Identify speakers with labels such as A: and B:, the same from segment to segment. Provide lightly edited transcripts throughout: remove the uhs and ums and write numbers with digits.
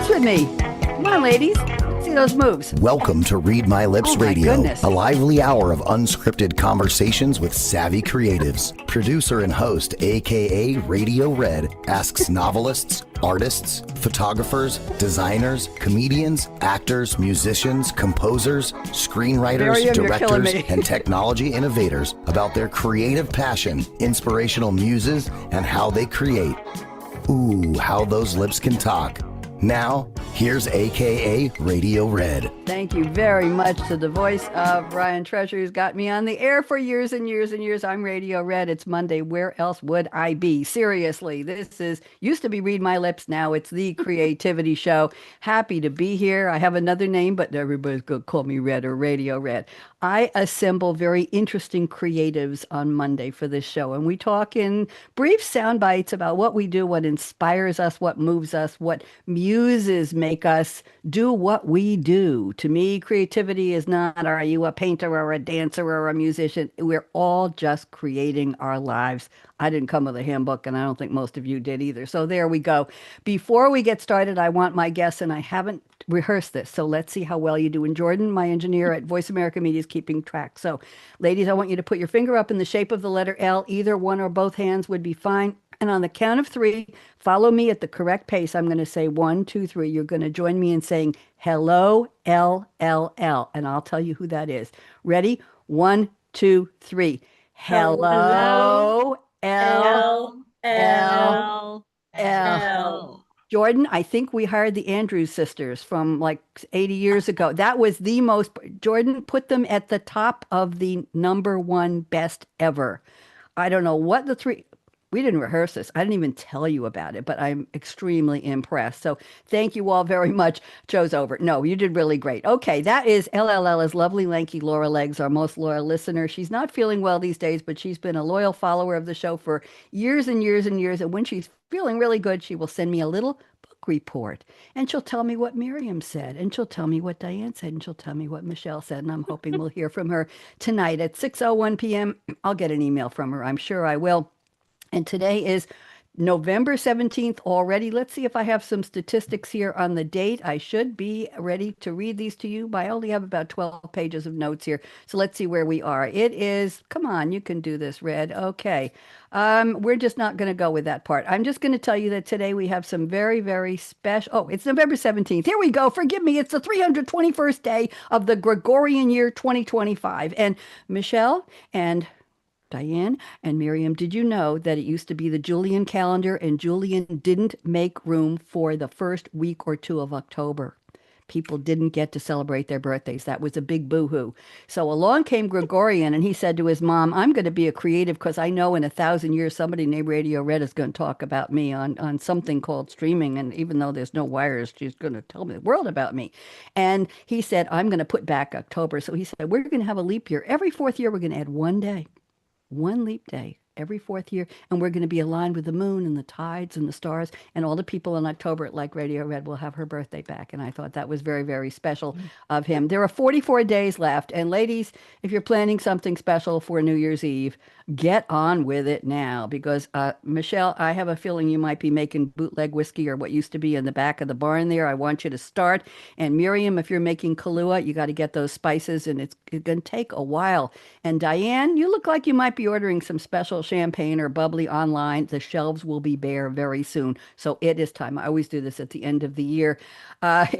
A: dance with me. Come on, ladies. See those moves.
B: Welcome to Read My Lips Radio,
A: goodness.
B: a lively hour of unscripted conversations with savvy creatives. Producer and host, akaRadioRed, asks novelists, artists, photographers, designers, comedians, actors, musicians, composers, screenwriters,
A: Miriam,
B: directors, and technology innovators about their creative passion, inspirational muses, and how they create. Ooh, how those lips can talk. Now, here's akaRadioRed.
A: Thank you very much to the voice of Ryan Treasure, who's got me on the air for years and years and years. I'm Radio Red. It's Monday. Where else would I be? Seriously, this used to be Read My Lips. Now it's the Creativity Show. Happy to be here. I have another name, but everybody's going to call me Red or Radio Red. I assemble very interesting creatives on Monday for this show, and we talk in brief sound bites about what we do, what inspires us, what moves us, what muses make us do what we do. To me, creativity is not, are you a painter or a dancer or a musician? We're all just creating our lives. I didn't come with a handbook, and I don't think most of you did either. So there we go. Before we get started, I want my guests, and I haven't rehearsed this, so let's see how well you do. And Jordan, my engineer at Voice America Media, is keeping track. So, ladies, I want you to put your finger up in the shape of the letter L. Either one or both hands would be fine. And on the count of three, follow me at the correct pace. I'm going to say 1, 2, 3. You're going to join me in saying hello, L, L, L. And I'll tell you who that is. Ready? 1, 2, 3. Hello, L, L, L. Jordan, I think we hired the Andrews sisters from like 80 years ago. That was the most. Jordan, put them at the top of the #1 best ever. I don't know what the three. We didn't rehearse this. I didn't even tell you about it, but I'm extremely impressed. So thank you all very much. Show's over. No, you did really great. Okay, that is LLL is lovely, lanky Laura Legs, our most loyal listener. She's not feeling well these days, but she's been a loyal follower of the show for years and years and years. And when she's feeling really good, she will send me a little book report. And she'll tell me what Miriam said. And she'll tell me what Diane said. And she'll tell me what Michelle said. And I'm hoping we'll hear from her tonight at 6:01 p.m. I'll get an email from her. I'm sure I will. And today is November 17th already. Let's see if I have some statistics here on the date. I should be ready to read these to you, but I only have about 12 pages of notes here. So let's see where we are. It is, come on, you can do this, Red. Okay. We're just not going to go with that part. I'm just going to tell you that today we have some very, very special. Oh, it's November 17th. Here we go. Forgive me. It's the 321st day of the Gregorian year 2025. And Michelle and Diane and Miriam, did you know that it used to be the Julian calendar and Julian didn't make room for the first week or two of October? People didn't get to celebrate their birthdays. That was a big boo-hoo. So along came Gregorian, and he said to his mom, I'm going to be a creative because I know in 1,000 years somebody named Radio Red is going to talk about me on something called streaming. And even though there's no wires, she's going to tell the world about me. And he said, I'm going to put back October. So he said, we're going to have a leap year. Every fourth year, we're going to add one day. One leap day every fourth year, and we're going to be aligned with the moon and the tides and the stars, and all the people in October at Like Radio Red will have her birthday back. And I thought that was very, very special of him. There are 44 days left, and ladies, if you're planning something special for New Year's Eve, get on with it now, because Michelle, I have a feeling you might be making bootleg whiskey or what used to be in the back of the barn there. I want you to start. And Miriam, if you're making Kahlua, you got to get those spices, and it's going to take a while. And Diane, you look like you might be ordering some special champagne or bubbly online. The shelves will be bare very soon. So it is time. I always do this at the end of the year.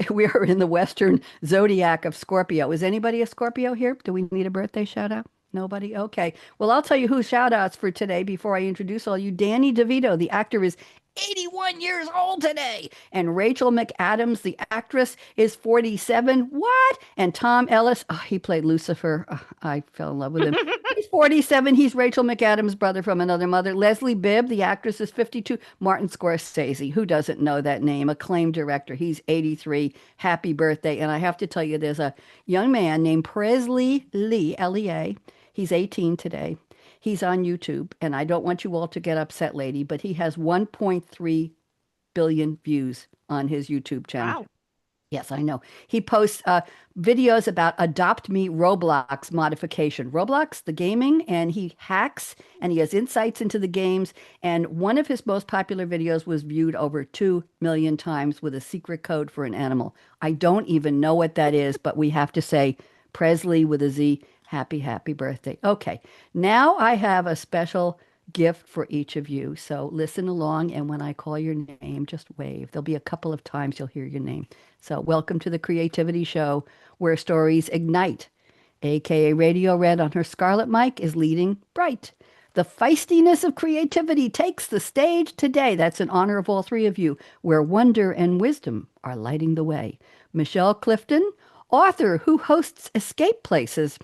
A: We are in the Western zodiac of Scorpio. Is anybody a Scorpio here? Do we need a birthday shout out? Nobody? Okay. Well, I'll tell you who shout outs for today before I introduce all you. Danny DeVito, the actor, is 81 years old today. And Rachel McAdams, the actress, is 47. What? And Tom Ellis, he played Lucifer. I fell in love with him. He's 47. He's Rachel McAdams' brother from another mother. Leslie Bibb, the actress, is 52. Martin Scorsese, who doesn't know that name? Acclaimed director. He's 83. Happy birthday. And I have to tell you, there's a young man named Presley Lee, Lea. He's 18 today. He's on YouTube, and I don't want you all to get upset, lady, but he has 1.3 billion views on his YouTube channel.
C: Wow.
A: Yes, I know. He posts videos about Adopt Me Roblox modification. Roblox, the gaming, and he hacks and he has insights into the games. And one of his most popular videos was viewed over 2 million times with a secret code for an animal. I don't even know what that is, but we have to say Presley with a Z, happy, happy birthday. Okay, now I have a special gift for each of you. So listen along, and when I call your name, just wave. There'll be a couple of times you'll hear your name. So, welcome to the Creativity Show where stories ignite. AKA Radio Red on her Scarlett Mic is leading bright. The Feistiness of Creativity takes the stage today. That's in honor of all three of you, where wonder and wisdom are lighting the way. Michelle Clifton, author who hosts Escape Places.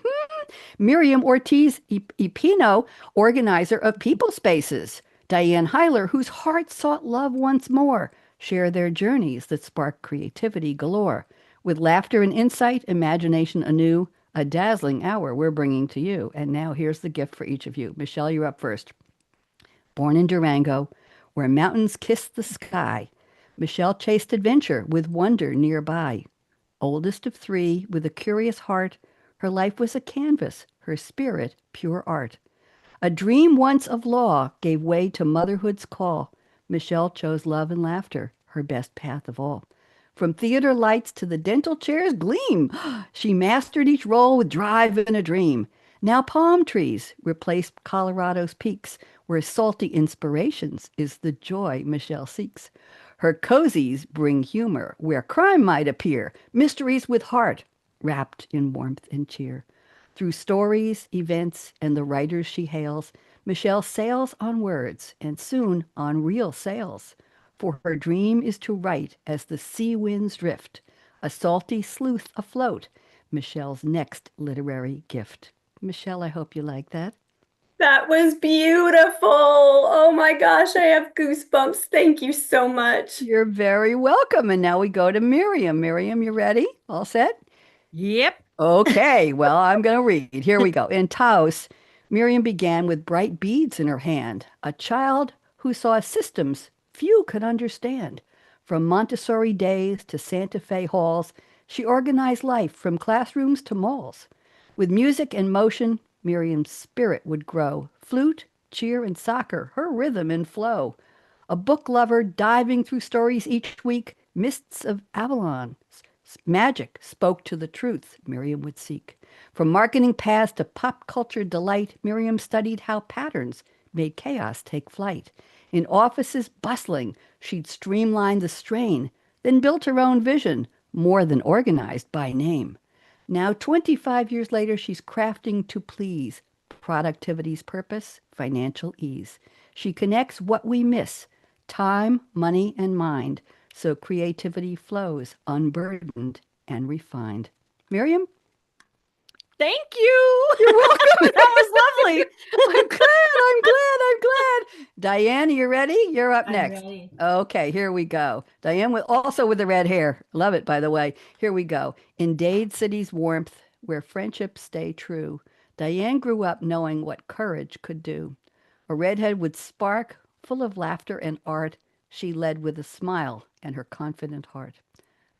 A: Miriam Ortiz y Pino, organizer of People Spaces. Diane Heiler, whose heart sought love once more, share their journeys that spark creativity galore. With laughter and insight, imagination anew, a dazzling hour we're bringing to you. And now here's the gift for each of you. Michelle, you're up first. Born in Durango, where mountains kiss the sky, Michelle chased adventure with wonder nearby. Oldest of three, with a curious heart, her life was a canvas, her spirit pure art. A dream once of law gave way to motherhood's call. Michelle chose love and laughter, her best path of all. From theater lights to the dental chair's gleam, she mastered each role with drive and a dream. Now palm trees replace Colorado's peaks, where salty inspirations is the joy Michelle seeks. Her cozies bring humor where crime might appear, mysteries with heart, wrapped in warmth and cheer. Through stories, events, and the writers she hails, Michelle sails on words and soon on real sails. For her dream is to write as the sea winds drift, a salty sleuth afloat, Michelle's next literary gift. Michelle, I hope you like that.
C: That was beautiful. Oh my gosh, I have goosebumps. Thank you so much.
A: You're very welcome. And now we go to Miriam. Miriam, you ready? All set?
D: Yep.
A: Okay, well, I'm going to read. Here we go. In Taos, Miriam began with bright beads in her hand, a child who saw systems few could understand. From Montessori days to Santa Fe halls, she organized life from classrooms to malls. With music and motion, Miriam's spirit would grow. Flute, cheer, and soccer, her rhythm and flow. A book lover diving through stories each week, mists of Avalon. Magic spoke to the truth Miriam would seek. From marketing paths to pop culture delight, Miriam studied how patterns made chaos take flight. In offices bustling, she'd streamline the strain, then built her own vision, more than organized by name. Now, 25 years later, she's crafting to please. Productivity's purpose, financial ease. She connects what we miss, time, money, and mind, so creativity flows unburdened and refined. Miriam?
D: Thank you.
A: You're welcome.
D: That was lovely.
A: I'm glad. Diane, you ready? You're up
D: I'm
A: next.
D: ready.
A: Okay, here we go. Diane, also with the red hair. Love it, by the way. Here we go. In Dade City's warmth, where friendships stay true, Diane grew up knowing what courage could do. A redhead with spark, full of laughter and art, she led with a smile and her confident heart.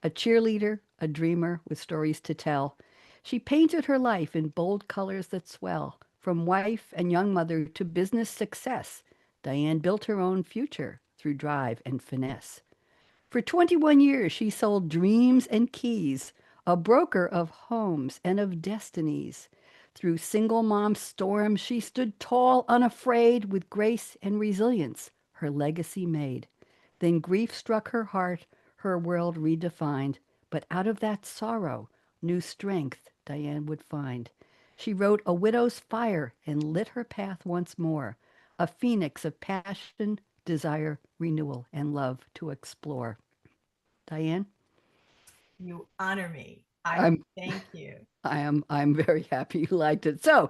A: A cheerleader, a dreamer with stories to tell, she painted her life in bold colors that swell. From wife and young mother to business success, Diane built her own future through drive and finesse. For 21 years, she sold dreams and keys, a broker of homes and of destinies. Through single mom storms, she stood tall, unafraid, with grace and resilience, her legacy made. Then grief struck her heart, her world redefined. But out of that sorrow, new strength Diane would find. She wrote A Widow's Fire and lit her path once more, a phoenix of passion, desire, renewal, and love to explore. Diane?
D: You honor me. Thank you.
A: I'm very happy you liked it. So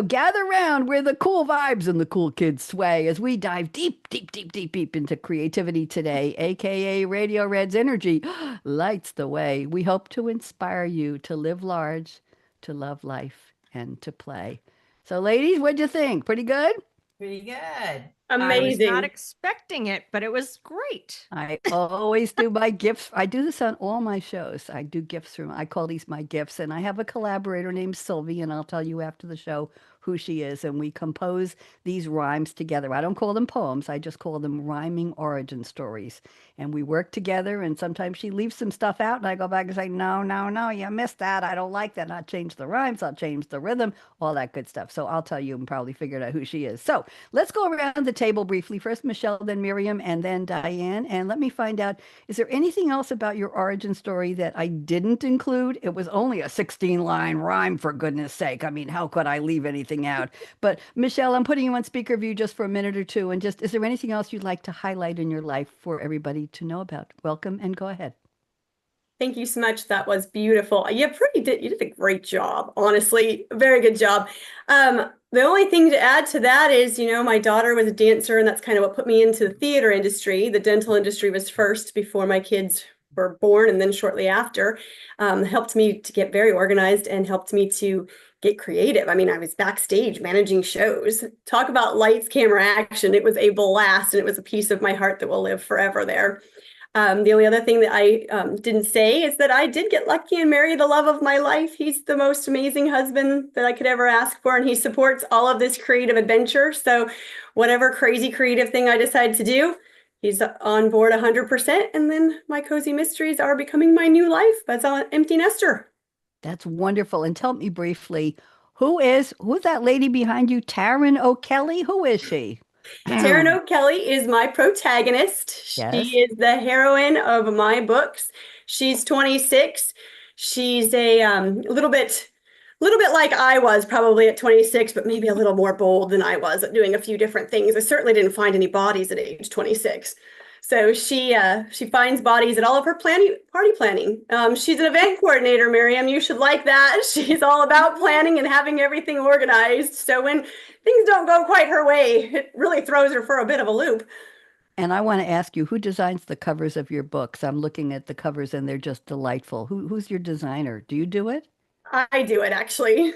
A: gather round where the cool vibes and the cool kids sway as we dive deep into creativity today, aka Radio Red's energy lights the way. We hope to inspire you to live large, to love life, and to play. So ladies, what'd you think? Pretty good?
D: Pretty good. I was not
C: Amazing.
D: expecting it, but it was great.
A: I always do my gifts. I do this on all my shows. I do gifts from, I call these my gifts. And I have a collaborator named Sylvie, and I'll tell you after the show who she is. And we compose these rhymes together. I don't call them poems, I just call them rhyming origin stories. And we work together. And sometimes she leaves some stuff out, and I go back and say, no, no, no, you missed that. I don't like that. And I'll change the rhymes, I'll change the rhythm, all that good stuff. So I'll tell you and probably figure out who she is. So let's go around the table briefly. First, Michelle, then Miriam, and then Diane. And let me find out, is there anything else about your origin story that I didn't include? It was only a 16-line rhyme, for goodness sake. I mean, how could I leave anything out? But Michelle, I'm putting you on speaker view just for a minute or two. And just, is there anything else you'd like to highlight in your life for everybody to know about? Welcome and go ahead.
C: Thank you so much. That was beautiful. You did a great job, honestly. Very good job. The only thing to add to that is, my daughter was a dancer, and that's kind of what put me into the theater industry. The dental industry was first before my kids were born, and then shortly after. Helped me to get very organized and helped me to get creative. I mean, I was backstage managing shows. Talk about lights, camera, action. It was a blast, and it was a piece of my heart that will live forever there. The only other thing that I didn't say is that I did get lucky and marry the love of my life. He's the most amazing husband that I could ever ask for, and he supports all of this creative adventure. So whatever crazy creative thing I decide to do, he's on board 100%. And then my cozy mysteries are becoming my new life as an empty nester.
A: That's wonderful. And tell me briefly, who's that lady behind you, Taryn O'Kelly? Who is she?
C: Taryn O'Kelly is my protagonist.
A: Yes.
C: She is the heroine of my books. She's 26. She's a little bit like I was probably at 26, but maybe a little more bold than I was at doing a few different things. I certainly didn't find any bodies at age 26. So she finds bodies at all of her party planning. She's an event coordinator, Miriam. You should like that. She's all about planning and having everything organized. So when things don't go quite her way, it really throws her for a bit of a loop.
A: And I want to ask you, who designs the covers of your books? I'm looking at the covers and they're just delightful. Who's your designer? Do you do it?
C: I do it, actually.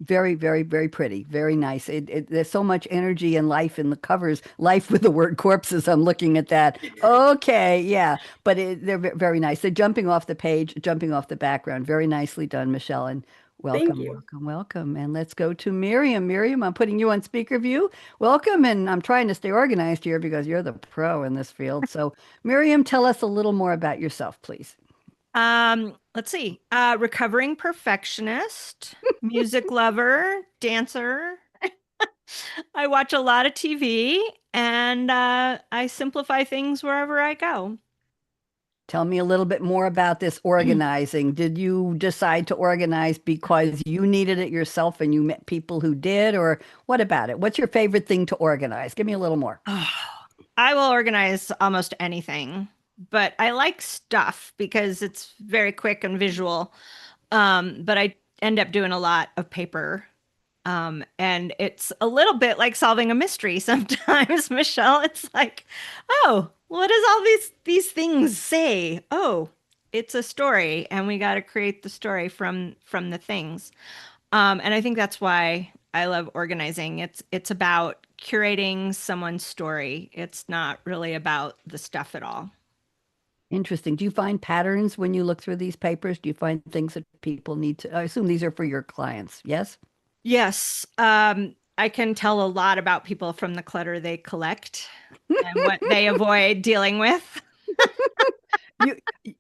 A: Very, very, very pretty. Very nice. There's so much energy and life in the covers. Life with the word corpses. I'm looking at that. Okay, yeah. But they're very nice. They're jumping off the page, jumping off the background. Very nicely done, Michelle. And
C: Thank
A: welcome,
C: you.
A: welcome, welcome. And let's go to Miriam. Miriam, I'm putting you on speaker view. Welcome. And I'm trying to stay organized here because you're the pro in this field. So, Miriam, tell us a little more about yourself, please.
D: Let's see. Recovering perfectionist, music lover, dancer. I watch a lot of TV, and I simplify things wherever I go.
A: Tell me a little bit more about this organizing. Did you decide to organize because you needed it yourself and you met people who did, or what about it? What's your favorite thing to organize? Give me a little more.
D: I will organize almost anything, but I like stuff because it's very quick and visual. But I end up doing a lot of paper. And it's a little bit like solving a mystery sometimes, Michelle. It's like, oh, what does all these things say? Oh, it's a story, and we got to create the story from the things. And I think that's why I love organizing. It's about curating someone's story. It's not really about the stuff at all.
A: Interesting. Do you find patterns when you look through these papers? Do you find things that people need to, I assume these are for your clients, yes?
D: Yes. I can tell a lot about people from the clutter they collect and what they avoid dealing with.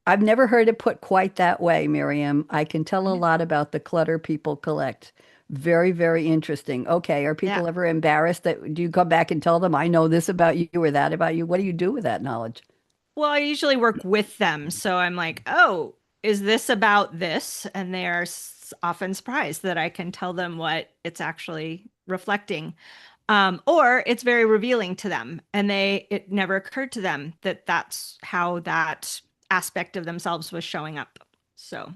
A: I've never heard it put quite that way, Miriam. I can tell a lot about the clutter people collect. Very, very interesting. Okay. Are people ever embarrassed do you come back and tell them, I know this about you or that about you? What do you do with that knowledge?
D: Well, I usually work with them. So I'm like, oh, is this about this? And they are often surprised that I can tell them what it's actually reflecting. Or it's very revealing to them, and it never occurred to them that that's how that aspect of themselves was showing up. So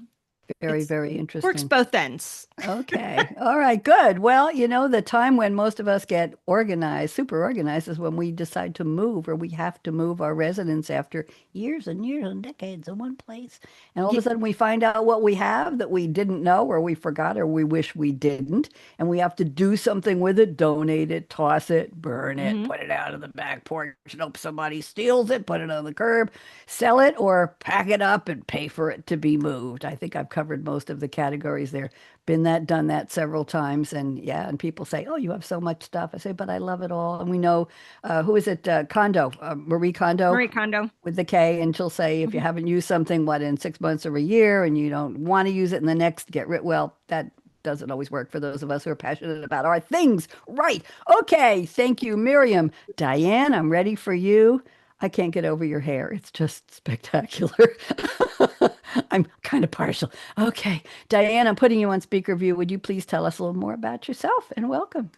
A: Very,
E: It's
A: very
D: Works
A: interesting.
D: both ends.
A: Okay. All right. Good. Well, the time when most of us get organized, super organized, is when we decide to move or we have to move our residence after years and years and decades in one place. And all of a sudden we find out what we have that we didn't know or we forgot or we wish we didn't. And we have to do something with it, donate it, toss it, burn it,
D: Mhm.
A: put it out of the back porch and hope somebody steals it, put it on the curb, sell it, or pack it up and pay for it to be moved. I think I've covered most of the categories there. Been that, done that several times. And yeah, and people say, oh, you have so much stuff. I say, but I love it all. And we know, who is it? Kondo, Marie Kondo
D: Marie Kondo.
A: with the K. And she'll say, if you haven't used something, what, in 6 months or a year, and you don't want to use it in the next, get rid. Well, that doesn't always work for those of us who are passionate about our things. Right. Okay. Thank you, Miriam. Diane, I'm ready for you. I can't get over your hair. It's just spectacular. I'm kind of partial. Okay. Diane, I'm putting you on speaker view. Would you please tell us a little more about yourself and welcome?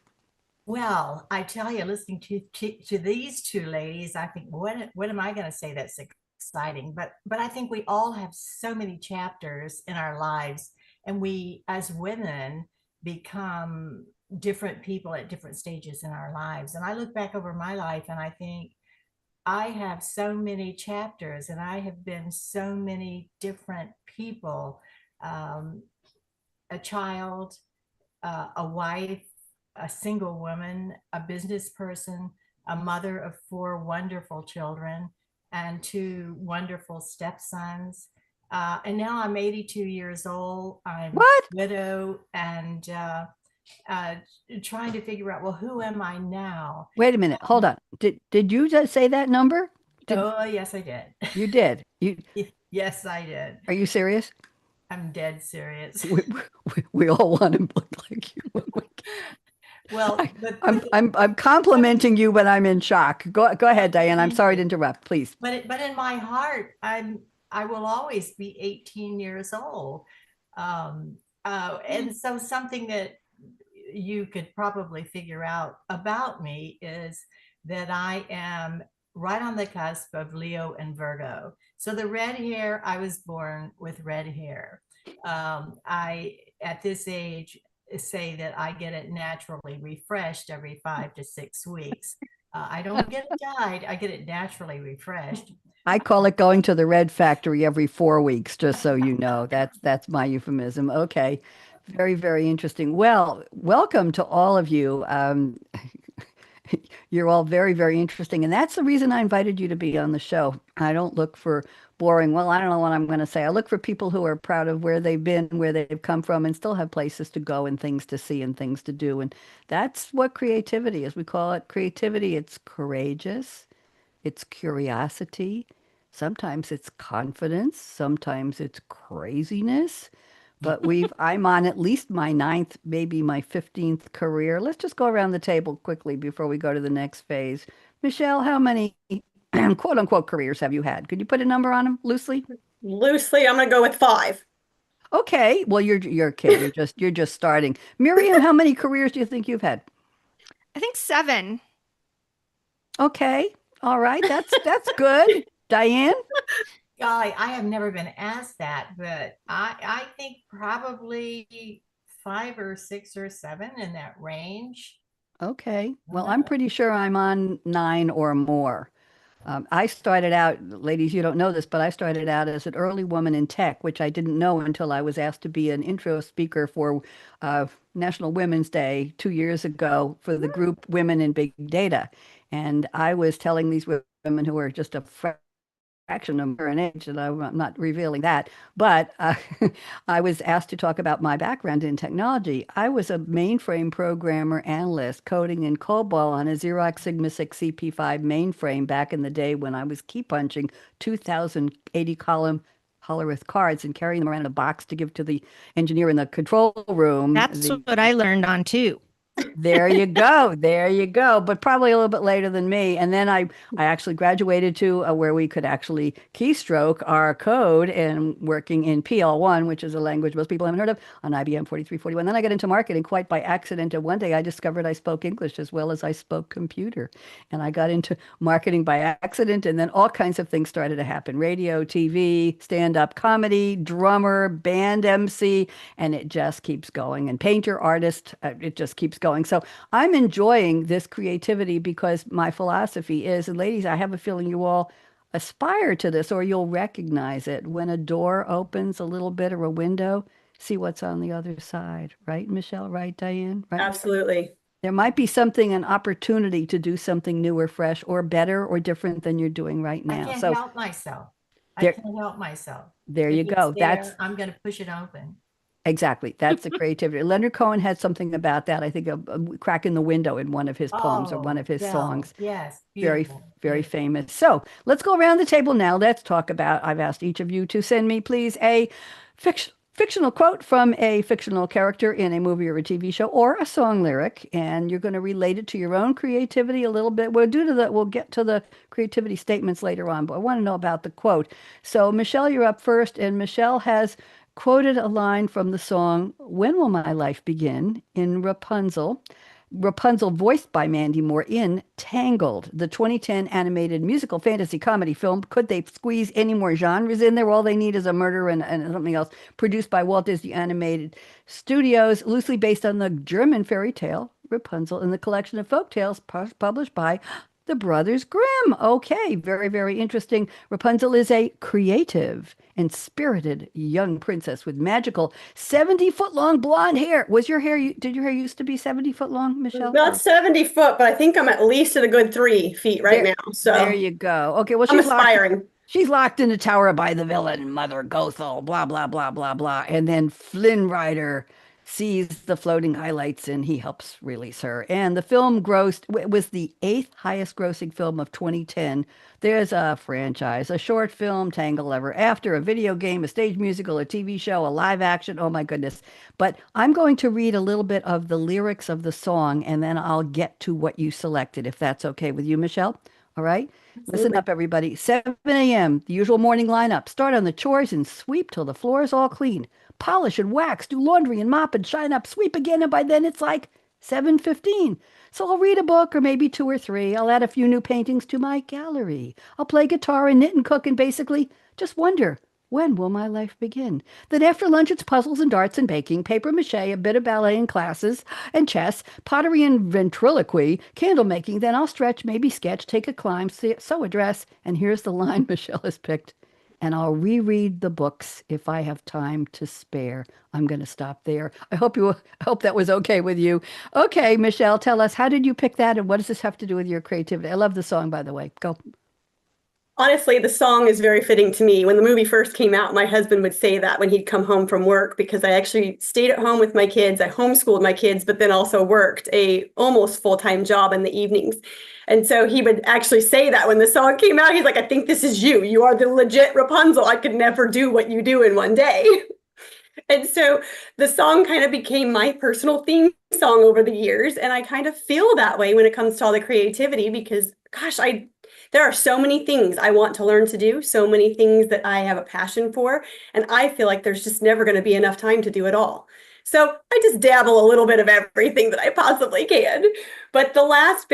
E: Well, I tell you, listening to these two ladies, I think, what am I going to say that's exciting? But I think we all have so many chapters in our lives, and we, as women, become different people at different stages in our lives. And I look back over my life, and I think I have so many chapters, and I have been so many different people, a child, a wife, a single woman, a business person, a mother of 4 wonderful children, and 2 wonderful stepsons. And now I'm 82 years old. I'm
A: What?
E: a widow and trying to figure out, well, who am I now?
A: Wait a minute. Hold on. Did you just say that number?
E: Oh, yes, I did.
A: You did.
E: Yes, I did.
A: Are you serious?
E: I'm dead serious.
A: We all want to look like you.
E: Well,
A: I'm complimenting you, but I'm in shock. Go ahead, Diane. I'm sorry to interrupt. Please.
E: but in my heart, I will always be 18 years old. And so something that you could probably figure out about me is that I am right on the cusp of Leo and Virgo. So the red hair, I was born with red hair. I, at this age, say that I get it naturally refreshed every 5 to 6 weeks. I don't get it dyed, I get it naturally refreshed.
A: I call it going to the red factory every 4 weeks, just so you know. That's my euphemism. Okay. Very, very interesting. Well, welcome to all of you. You're all very, very interesting. And that's the reason I invited you to be on the show. I don't look for boring. Well, I don't know what I'm going to say. I look for people who are proud of where they've been, where they've come from, and still have places to go and things to see and things to do. And that's what creativity is. We call it creativity. It's courageous. It's curiosity. Sometimes it's confidence. Sometimes it's craziness. But I'm on at least my 9th, maybe my 15th career. Let's just go around the table quickly before we go to the next phase. Michelle, how many quote unquote careers have you had? Could you put a number on them loosely?
C: Loosely, I'm going to go with 5.
A: Okay. Well, you're a kid. You're just starting. Miriam, how many careers do you think you've had?
D: I think 7.
A: Okay. All right. That's good. Diane?
E: I have never been asked that, but I think probably 5 or 6 or 7 in that range.
A: Okay. Well, I'm pretty sure I'm on 9 or more. I started out, ladies, you don't know this, but I started out as an early woman in tech, which I didn't know until I was asked to be an intro speaker for National Women's Day 2 years ago for the group Women in Big Data. And I was telling these women who were just a fraction of an age, and I'm not revealing that, but I was asked to talk about my background in technology. I was a mainframe programmer analyst coding in COBOL on a Xerox Sigma 6 CP5 mainframe back in the day when I was key punching 2,080 column Hollerith cards and carrying them around in a box to give to the engineer in the control room.
D: That's what I learned on too.
A: There you go. There you go. But probably a little bit later than me. And then I actually graduated to where we could actually keystroke our code and working in PL1, which is a language most people haven't heard of, on IBM 4341. Then I got into marketing quite by accident. And one day I discovered I spoke English as well as I spoke computer. And I got into marketing by accident. And then all kinds of things started to happen: radio, TV, stand-up comedy, drummer, band MC, and it just keeps going. And painter, artist, it just keeps going. So I'm enjoying this creativity because my philosophy is, and ladies, I have a feeling you all aspire to this or you'll recognize it. When a door opens a little bit or a window, see what's on the other side. Right, Michelle? Right, Diane? Right?
C: Absolutely.
A: There might be something, an opportunity to do something new or fresh or better or different than you're doing right
E: I
A: now.
E: can't
A: So
E: help myself. I
A: there,
E: can't help myself.
A: there
E: If
A: you
E: it's
A: go.
E: there, I'm going to push it open.
A: Exactly. That's the creativity. Leonard Cohen had something about that. I think a crack in the window in one of his poems or one of his
E: Belle.
A: songs.
E: Yes.
A: Very,
E: Beautiful.
A: very
E: Beautiful.
A: famous. So let's go around the table now. Let's talk about, I've asked each of you to send me, please, a fictional quote from a fictional character in a movie or a TV show or a song lyric. And you're going to relate it to your own creativity a little bit. We'll get to the creativity statements later on, but I want to know about the quote. So Michelle, you're up first, and Michelle has quoted a line from the song "When Will My Life Begin" in Rapunzel. Rapunzel, voiced by Mandy Moore in Tangled, the 2010 animated musical fantasy comedy film. Could they squeeze any more genres in there? All they need is a murder and something else. Produced by Walt Disney Animated Studios, loosely based on the German fairy tale Rapunzel, in the collection of folk tales published by the Brothers Grimm. Okay, very, very interesting. Rapunzel is a creative and spirited young princess with magical 70-foot long blonde hair. Did your hair used to be 70-foot long, Michelle?
C: Not 70 foot, but I think I'm at least at a good 3 feet right now. So
A: There you go. Okay, well,
C: I'm aspiring.
A: She's locked in the tower by the villain, Mother Gothel, blah, blah, blah, blah, blah. And then Flynn Rider sees the floating highlights and he helps release her. And the film was the 8th highest grossing film of 2010. There's a franchise, a short film, Tangle Ever After, a video game, a stage musical, a TV show, a live action. Oh my goodness. But I'm going to read a little bit of the lyrics of the song and then I'll get to what you selected, if that's okay with you, Michelle. All right. Listen up, everybody. 7 a.m., the usual morning lineup. Start on the chores and sweep till the floor is all clean. Polish and wax, do laundry and mop and shine up, sweep again, and by then it's like 7:15. So I'll read a book or maybe 2 or 3. I'll add a few new paintings to my gallery. I'll play guitar and knit and cook and basically just wonder, when will my life begin? Then after lunch, it's puzzles and darts and baking, paper mache, a bit of ballet and classes, and chess, pottery and ventriloquy, candle making. Then I'll stretch, maybe sketch, take a climb, sew a dress. And here's the line Michelle has picked. And I'll reread the books if I have time to spare. I'm going to stop there. I hope that was okay with you. Okay, Michelle, tell us, how did you pick that and what does this have to do with your creativity? I love the song, by the way. Go.
C: Honestly, the song is very fitting to me. When the movie first came out, my husband would say that when he'd come home from work, because I actually stayed at home with my kids. I homeschooled my kids, but then also worked a almost full-time job in the evenings. And so he would actually say that when the song came out, he's like, I think this is you. You are the legit Rapunzel. I could never do what you do in one day. And so the song kind of became my personal theme song over the years. And I kind of feel that way when it comes to all the creativity, because gosh, there are so many things I want to learn to do, so many things that I have a passion for, and I feel like there's just never going to be enough time to do it all. So I just dabble a little bit of everything that I possibly can. But the last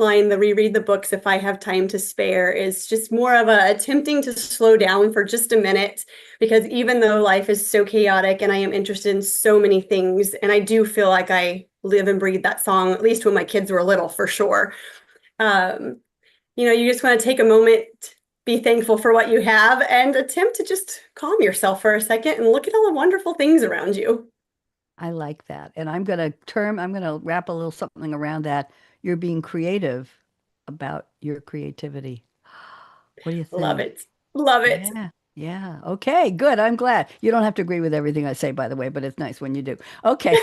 C: line, the reread the books if I have time to spare, is just more of a attempting to slow down for just a minute, because even though life is so chaotic and I am interested in so many things, and I do feel like I live and breathe that song, at least when my kids were little, for sure. You just want to take a moment, be thankful for what you have, and attempt to just calm yourself for a second and look at all the wonderful things around you.
A: I like that. And I'm going to wrap a little something around that. You're being creative about your creativity. What do you think?
C: Love it. Love it.
A: Yeah. Yeah. Okay, good. I'm glad. You don't have to agree with everything I say, by the way, but it's nice when you do. Okay.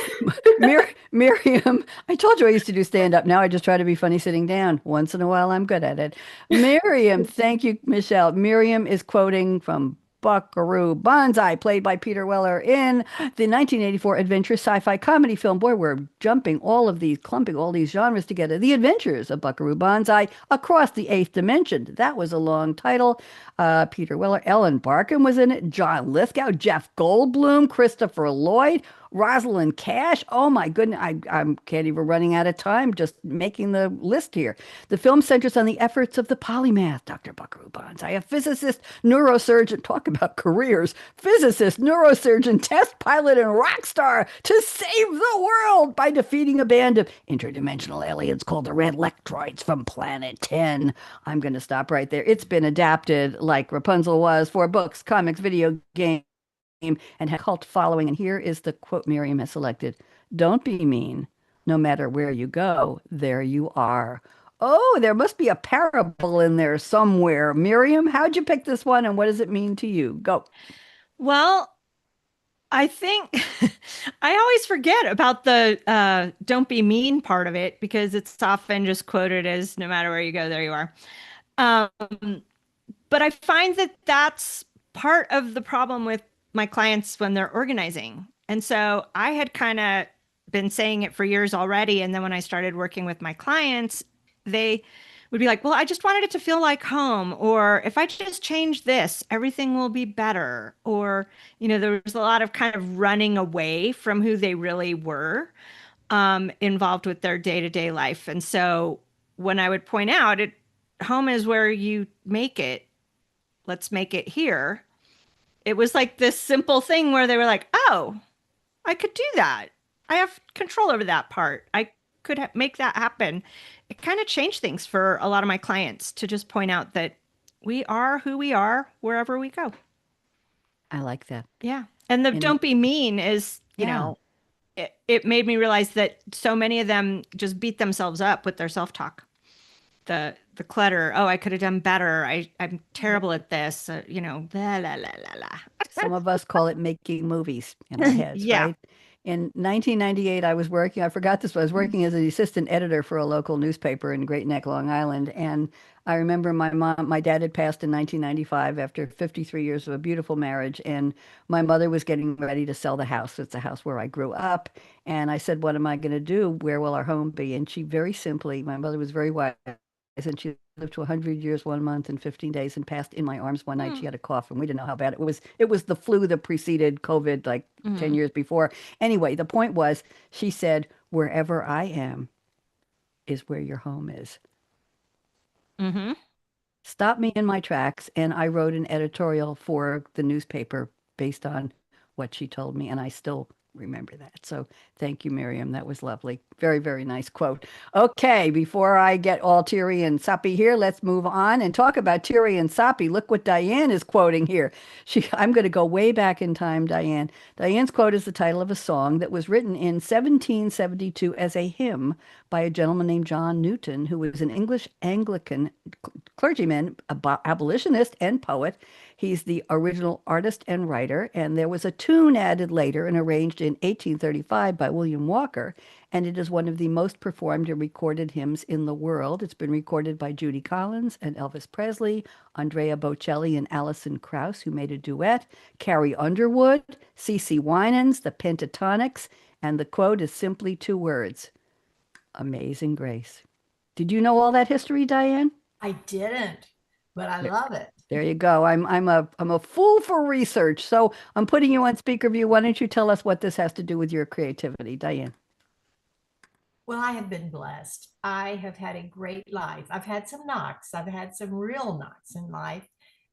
A: Miriam, I told you I used to do stand up. Now I just try to be funny sitting down. Once in a while, I'm good at it. Miriam, thank you, Michelle. Miriam is quoting from Buckaroo Banzai, played by Peter Weller in the 1984 adventure sci-fi comedy film. Boy, we're clumping all these genres together. The Adventures of Buckaroo Banzai Across the Eighth Dimension. That was a long title. Peter Weller, Ellen Barkin was in it, John Lithgow, Jeff Goldblum, Christopher Lloyd, Rosalind Cash. Oh my goodness, I can't even running out of time just making the list here. The film centers on the efforts of the polymath, Dr. Buckaroo Banzai, a physicist, neurosurgeon, talk about careers, physicist, neurosurgeon, test pilot, and rock star to save the world by defeating a band of interdimensional aliens called the Red Lectroids from Planet 10. I'm going to stop right there. It's been adapted like Rapunzel was for books, comics, video games, and had a cult following. And here is the quote Miriam has selected. Don't be mean. No matter where you go, there you are. Oh, there must be a parable in there somewhere. Miriam, how'd you pick this one and what does it mean to you? Go.
D: Well, I think I always forget about the don't be mean part of it because it's often just quoted as no matter where you go, there you are. But I find that that's part of the problem with my clients when they're organizing. And so I had kind of been saying it for years already. And then when I started working with my clients, they would be like, well, I just wanted it to feel like home. Or if I just change this, everything will be better. Or, there was a lot of kind of running away from who they really were involved with their day-to-day life. And so when I would point out home is where you make it, let's make it here. It was like this simple thing where they were like, oh, I could do that. I have control over that part. I could make that happen. It kind of changed things for a lot of my clients to just point out that we are who we are wherever we go.
A: I like that.
D: Yeah. And the don't be mean is, it made me realize that so many of them just beat themselves up with their self-talk. The clutter. Oh, I could have done better. I'm terrible at this. Blah, blah, blah, blah.
A: Some of us call it making movies in our heads,
D: Yeah.
A: right? In 1998, I was working as an assistant editor for a local newspaper in Great Neck, Long Island. And I remember my dad had passed in 1995 after 53 years of a beautiful marriage. And my mother was getting ready to sell the house. It's a house where I grew up. And I said, what am I going to do? Where will our home be? And she very simply, my mother was very wise. And she lived to 100 years, 1 month, and 15 days and passed in my arms one night. She had a cough, and we didn't know how bad it was. It was the flu that preceded COVID, like 10 years before. Anyway, the point was, she said, wherever I am is where your home is.
D: Mm-hmm.
A: Stopped me in my tracks, and I wrote an editorial for the newspaper based on what she told me, and I still remember that. So thank you, Miriam. That was lovely. Very, very nice quote. Okay, before I get all teary and soppy here, let's move on and talk about teary and soppy. Look what Diane is quoting here. I'm going to go way back in time, Diane. Diane's quote is the title of a song that was written in 1772 as a hymn by a gentleman named John Newton, who was an English Anglican clergyman, abolitionist, and poet. He's the original artist and writer, and there was a tune added later and arranged in 1835 by William Walker, and it is one of the most performed and recorded hymns in the world. It's been recorded by Judy Collins and Elvis Presley, Andrea Bocelli and Alison Krauss, who made a duet, Carrie Underwood, CeCe Winans, the Pentatonics, and the quote is simply 2 words, Amazing Grace. Did you know all that history, Diane?
E: I didn't, but I love it.
A: There you go. I'm a fool for research. So I'm putting you on speaker view. Why don't you tell us what this has to do with your creativity, Diane?
E: Well, I have been blessed. I have had a great life. I've had some knocks. I've had some real knocks in life,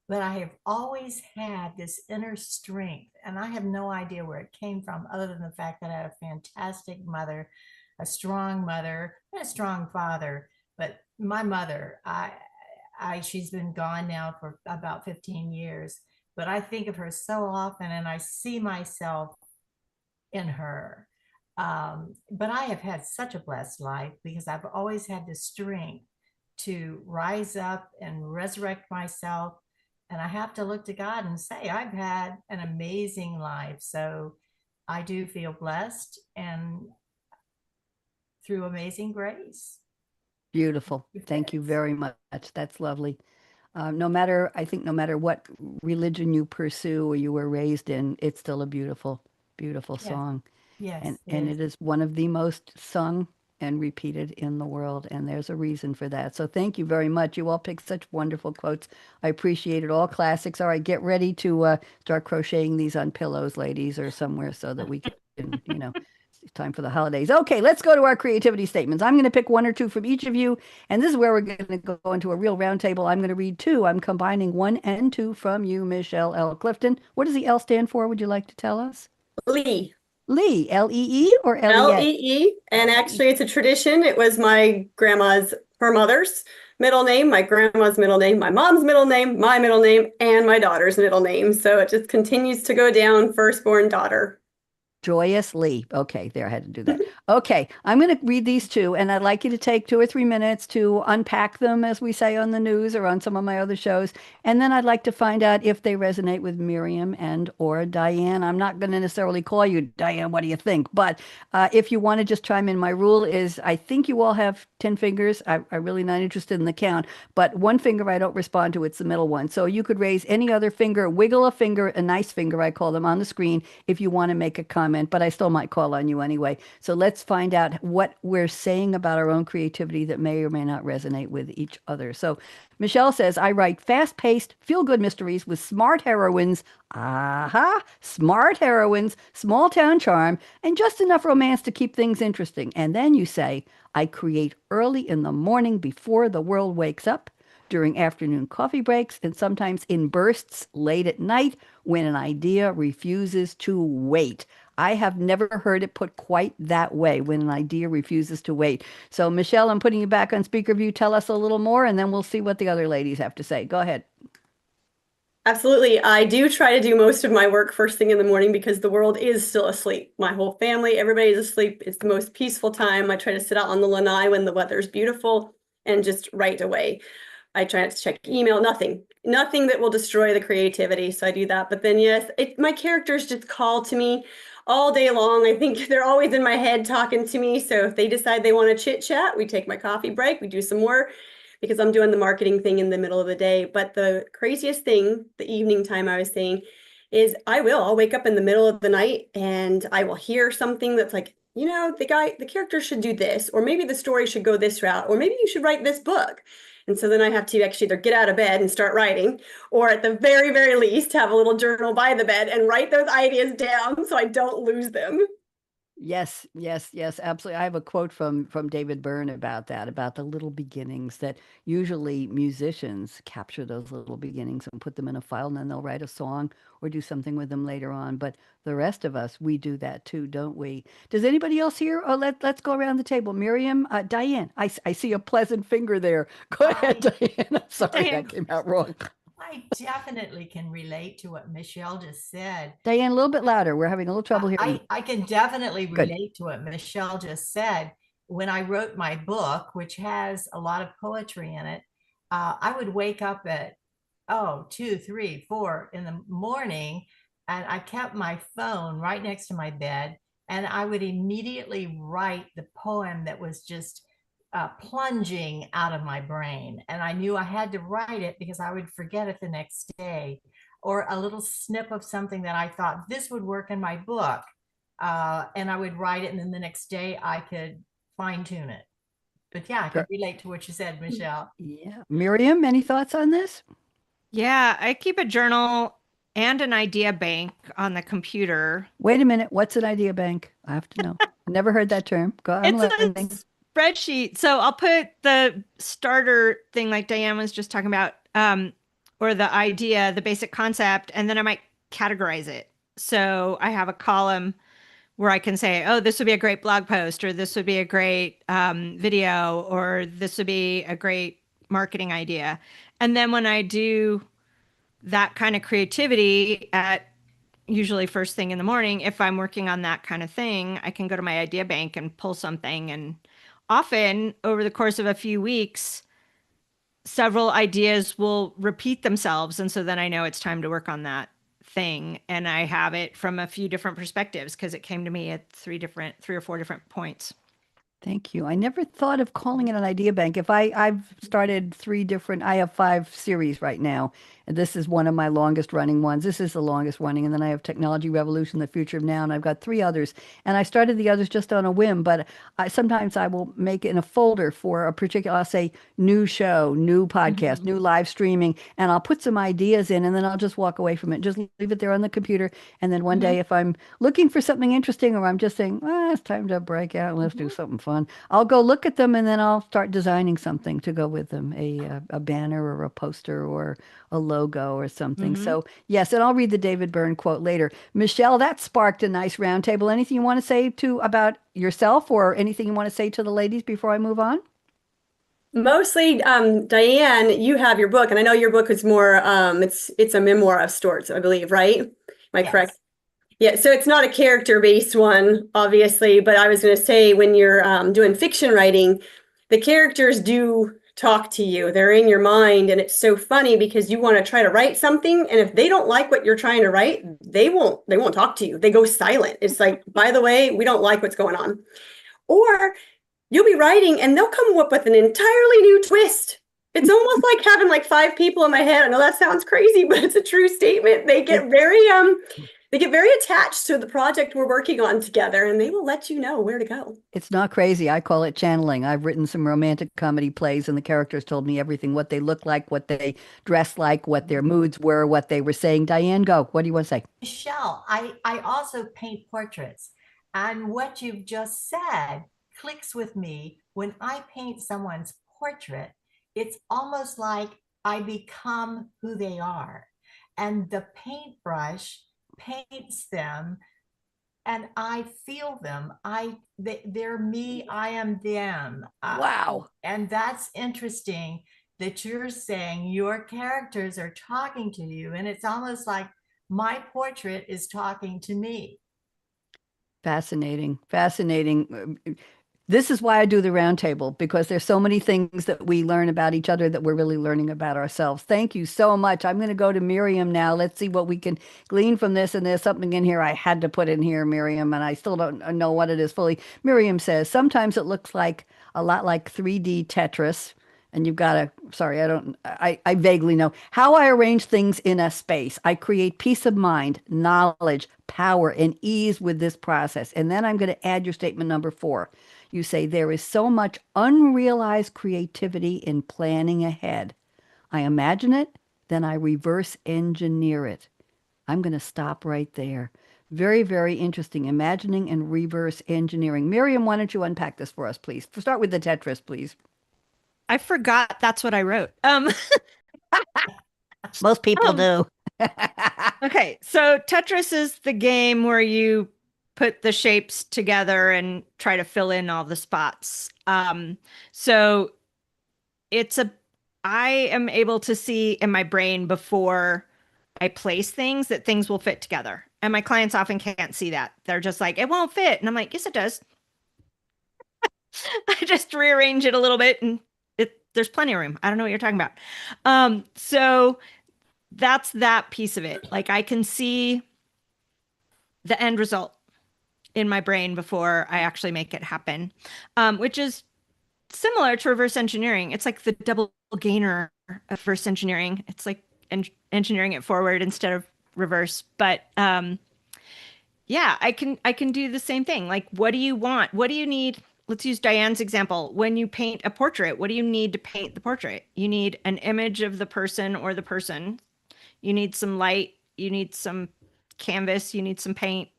E: but I have always had this inner strength, and I have no idea where it came from other than the fact that I had a fantastic mother, a strong mother, and a strong father. But my mother, she's been gone now for about 15 years, but I think of her so often and I see myself in her. But I have had such a blessed life because I've always had the strength to rise up and resurrect myself. And I have to look to God and say, I've had an amazing life. So I do feel blessed and through amazing grace.
A: Beautiful. Thank you very much. That's lovely. I think no matter what religion you pursue or you were raised in, it's still a beautiful, beautiful
E: Yes,
A: song.
E: yes, it
A: And
E: is.
A: it is one of the most sung and repeated in the world. And there's a reason for that. So thank you very much. You all picked such wonderful quotes. I appreciate it. All classics. All right, get ready to start crocheting these on pillows, ladies, or somewhere so that we can, it's time for the holidays. Okay, let's go to our creativity statements. I'm going to pick one or two from each of you. And this is where we're going to go into a real roundtable. I'm going to read two. I'm combining one and two from you, Michelle L. Clifton. What does the L stand for? Would you like to tell us?
C: Lee.
A: Lee, Lee or Lea?
C: Lee. And actually, it's a tradition. It was my grandma's, her mother's middle name, my grandma's middle name, my mom's middle name, my middle name, and my daughter's middle name. So it just continues to go down, firstborn daughter.
A: Joyous Lee. Okay, there, I had to do that. Okay, I'm going to read these two, and I'd like you to take 2 or 3 minutes to unpack them, as we say on the news or on some of my other shows. And then I'd like to find out if they resonate with Miriam and or Diane. I'm not going to necessarily call you Diane, what do you think? But if you want to just chime in, my rule is I think you all have 10 fingers. I'm really not interested in the count, but one finger I don't respond to, it's the middle one. So you could raise any other finger, wiggle a finger, a nice finger, I call them, on the screen if you want to make a comment, but I still might call on you anyway. So let's find out what we're saying about our own creativity that may or may not resonate with each other. So Michelle says, I write fast-paced, feel-good mysteries with smart heroines. Aha, smart heroines, small-town charm, and just enough romance to keep things interesting. And then you say, I create early in the morning before the world wakes up, during afternoon coffee breaks, and sometimes in bursts late at night when an idea refuses to wait. I have never heard it put quite that way, when an idea refuses to wait. So, Michelle, I'm putting you back on speaker view. Tell us a little more, and then we'll see what the other ladies have to say. Go ahead.
C: Absolutely. I do try to do most of my work first thing in the morning because the world is still asleep. My whole family, everybody's asleep. It's the most peaceful time. I try to sit out on the lanai when the weather's beautiful and just write away. I try not to check email, nothing that will destroy the creativity. So I do that. But then, yes, my characters just call to me all day long. I think they're always in my head talking to me. So if they decide they want to chit chat, we take my coffee break, we do some more because I'm doing the marketing thing in the middle of the day. But the craziest thing, the evening time I was saying, is I'll wake up in the middle of the night and I will hear something that's like, the character should do this, or maybe the story should go this route, or maybe you should write this book. And so then I have to actually either get out of bed and start writing, or at the very, very least, have a little journal by the bed and write those ideas down so I don't lose them.
A: Yes, yes, yes, absolutely. I have a quote from David Byrne about that, about the little beginnings that usually musicians capture those little beginnings and put them in a file, and then they'll write a song or do something with them later on. But the rest of us, we do that too, don't we? Does anybody else here? Oh, let's go around the table. Miriam, Diane, I see a pleasant finger there. Go ahead, Diane. I'm sorry,
D: Diane.
A: that came out wrong.
E: I definitely can relate to what Michelle just said.
A: Diane, a little bit louder. We're having a little trouble hearing you.
E: I can definitely
A: Good.
E: relate to what Michelle just said. When I wrote my book, which has a lot of poetry in it, I would wake up at 2, 3, 4 in the morning, and I kept my phone right next to my bed, and I would immediately write the poem that was just plunging out of my brain. And I knew I had to write it because I would forget it the next day, or a little snip of something that I thought this would work in my book. And I would write it, and then the next day I could fine tune it. But yeah, I can relate to what you said, Michelle.
A: Yeah. Miriam, any thoughts on this?
D: Yeah, I keep a journal and an idea bank on the computer.
A: Wait a minute. What's an idea bank? I have to know. Never heard that term. Go. I'm
D: It's
A: learning.
D: a spreadsheet. So I'll put the starter thing like Diane was just talking about, or the idea, the basic concept, and then I might categorize it. So I have a column where I can say, oh, this would be a great blog post, or this would be a great video, or this would be a great marketing idea. And then when I do that kind of creativity at usually first thing in the morning, if I'm working on that kind of thing, I can go to my idea bank and pull something. And often over the course of a few weeks, several ideas will repeat themselves. And so then I know it's time to work on that thing. And I have it from a few different perspectives because it came to me at 3 or 4 different points.
A: Thank you. I never thought of calling it an idea bank. I've started I have 5 series right now, and this is one of my longest running ones. This is the longest running, and then I have Technology Revolution, The Future of Now, and I've got 3 others. And I started the others just on a whim, but sometimes I will make it in a folder for a particular, I'll say new show, new podcast,
E: Mhm.
A: new live streaming, and I'll put some ideas in, and then I'll just walk away from it, just leave it there on the computer. And then one day,
E: Mhm.
A: if I'm looking for something interesting, or I'm just saying, it's time to break out and let's do
E: Mhm.
A: something fun, I'll go look at them and then I'll start designing something to go with them, a banner or a poster or a logo or something.
D: Mm-hmm.
A: So yes, and I'll read the David Byrne quote later. Michelle, that sparked a nice roundtable. Anything you want to say to about yourself or anything you want to say to the ladies before I move on?
C: Mostly, Diane, you have your book, and I know your book is more, it's a memoir of sorts, I believe, right? Am I correct?
E: Yes.
C: Yeah, so it's not a character-based one, obviously, but I was going to say when you're doing fiction writing, the characters do talk to you. They're in your mind, and it's so funny because you want to try to write something, and if they don't like what you're trying to write, they won't talk to you. They go silent. It's like, by the way, we don't like what's going on. Or you'll be writing and they'll come up with an entirely new twist. It's almost like having like 5 people in my head. I know that sounds crazy, but it's a true statement. They get very attached to the project we're working on together, and they will let you know where to go.
A: It's not crazy. I call it channeling. I've written some romantic comedy plays, and the characters told me everything, what they look like, what they dress like, what their moods were, what they were saying. Diane, go. What do you want to say?
E: Michelle, I also paint portraits. And what you've just said clicks with me. When I paint someone's portrait, it's almost like I become who they are. And the paintbrush paints them and I feel them. They're me, I am them.
A: Wow.
E: And that's interesting that you're saying your characters are talking to you, and it's almost like my portrait is talking to me.
A: Fascinating. Fascinating. This is why I do the roundtable, because there's so many things that we learn about each other that we're really learning about ourselves. Thank you so much. I'm going to go to Miriam now. Let's see what we can glean from this. And there's something in here I had to put in here, Miriam, and I still don't know what it is fully. Miriam says, sometimes it looks like a lot like 3D Tetris. And you've got to, sorry, I vaguely know how I arrange things in a space. I create peace of mind, knowledge, power, and ease with this process. And then I'm going to add your statement number 4. You say, there is so much unrealized creativity in planning ahead. I imagine it, then I reverse engineer it. I'm going to stop right there. Very, very interesting. Imagining and reverse engineering. Miriam, why don't you unpack this for us, please? Start with the Tetris, please.
D: I forgot that's what I wrote.
A: Most people do.
D: Okay, so Tetris is the game where you put the shapes together and try to fill in all the spots. So it's a I am able to see in my brain before I place things that things will fit together. And my clients often can't see that. They're just like, it won't fit. And I'm like, yes, it does. I just rearrange it a little bit and there's plenty of room. I don't know what you're talking about. So that's that piece of it. Like I can see the end result in my brain before I actually make it happen, which is similar to reverse engineering. It's like the double gainer of reverse engineering. It's like engineering it forward instead of reverse. But yeah, I can do the same thing. Like, what do you want? What do you need? Let's use Diane's example. When you paint a portrait, what do you need to paint the portrait? You need an image of the person or the person. You need some light. You need some canvas. You need some paint.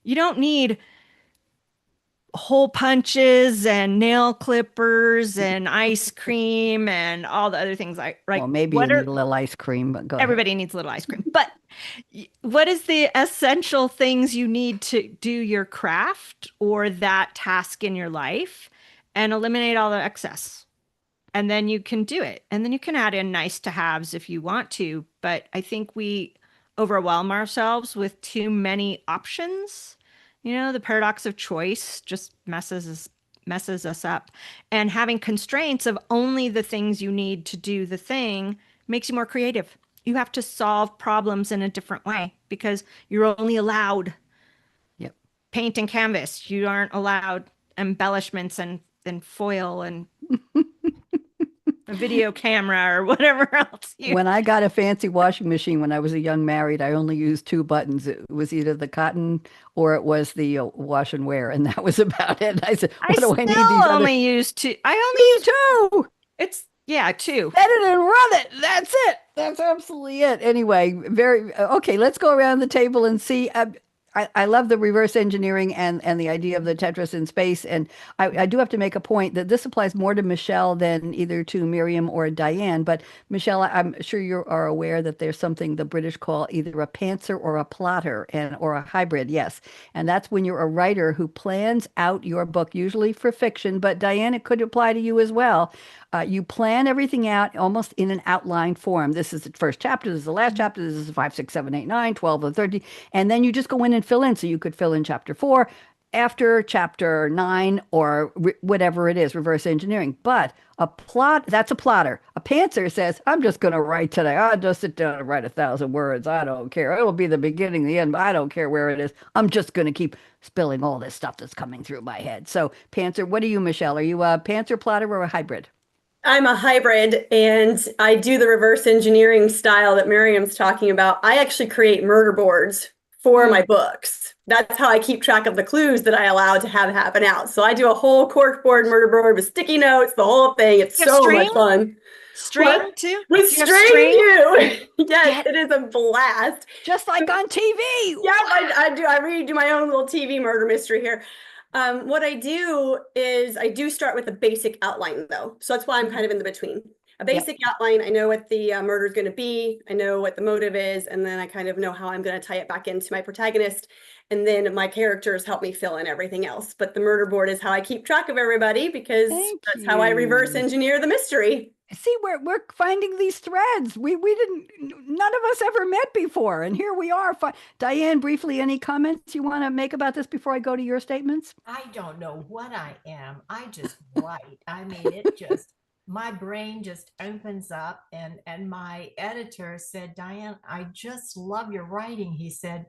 D: You don't need hole punches and nail clippers and ice cream and all the other things like
A: Well, maybe you
D: what
A: need
D: are
A: a little ice cream, but go ahead.
D: everybody needs a little ice cream. But what is the essential things you need to do your craft or that task in your life and eliminate all the excess? And then you can do it. And then you can add in nice to haves if you want to. But I think we overwhelm ourselves with too many options. You know, the paradox of choice just messes us up. And having constraints of only the things you need to do the thing makes you more creative. You have to solve problems in a different way because you're only allowed
A: Yep.
D: paint and canvas. You aren't allowed embellishments and foil and a video camera or whatever else.
A: When I got a fancy washing machine when I was a young married, I only used two buttons. It was either the cotton or it was the wash and wear, and that was about it. And I said,
D: I
A: "What do I need these
D: still
A: other?"
D: only use two. I only
A: Me
D: use
A: too.
D: it's yeah, two.
A: Set it and run it. That's it. That's absolutely it. Anyway, very okay. Let's go around the table and see. I love the reverse engineering and the idea of the Tetris in space. And I do have to make a point that this applies more to Michelle than either to Miriam or Diane. But Michelle, I'm sure you are aware that there's something the British call either a pantser or a plotter or a hybrid. Yes. And that's when you're a writer who plans out your book, usually for fiction. But Diane, it could apply to you as well. You plan everything out almost in an outline form. This is the first chapter. This is the last chapter. This is 5, 6, 7, 8, 9, 12, and 13. And then you just go in and fill in. So you could fill in chapter 4 after chapter 9 or whatever it is, reverse engineering. But a plot, that's a plotter. A pantser says, I'm just going to write today. I'll just sit down and write 1,000 words. I don't care. It'll be the beginning, the end, but I don't care where it is. I'm just going to keep spilling all this stuff that's coming through my head. So pantser, what are you, Michelle? Are you a pantser, plotter, or a hybrid?
C: I'm a hybrid, and I do the reverse engineering style that Miriam's talking about. I actually create murder boards for my books. That's how I keep track of the clues that I allow to have happen out. So I do a whole corkboard murder board with sticky notes, the whole thing. It's so much fun.
D: String
C: What?
D: too?
C: With
D: Do you have
C: string
D: string?
C: too. Yes, it is a blast.
A: Just like on TV.
C: Yeah, I do. I really do my own little TV murder mystery here. What I do is I do start with a basic outline though. So that's why I'm kind of in the between. A basic outline, I know what the murder is going to be. I know what the motive is. And then I kind of know how I'm going to tie it back into my protagonist. And then my characters help me fill in everything else. But the murder board is how I keep track of everybody because that's how I reverse engineer the mystery.
A: See, we're finding these threads. We didn't, none of us ever met before, and here we are. Diane, briefly, any comments you want to make about this before I go to your statements?
E: I don't know what I am. I just write. I mean, it just, my brain just opens up. And my editor said, Diane, I just love your writing. He said,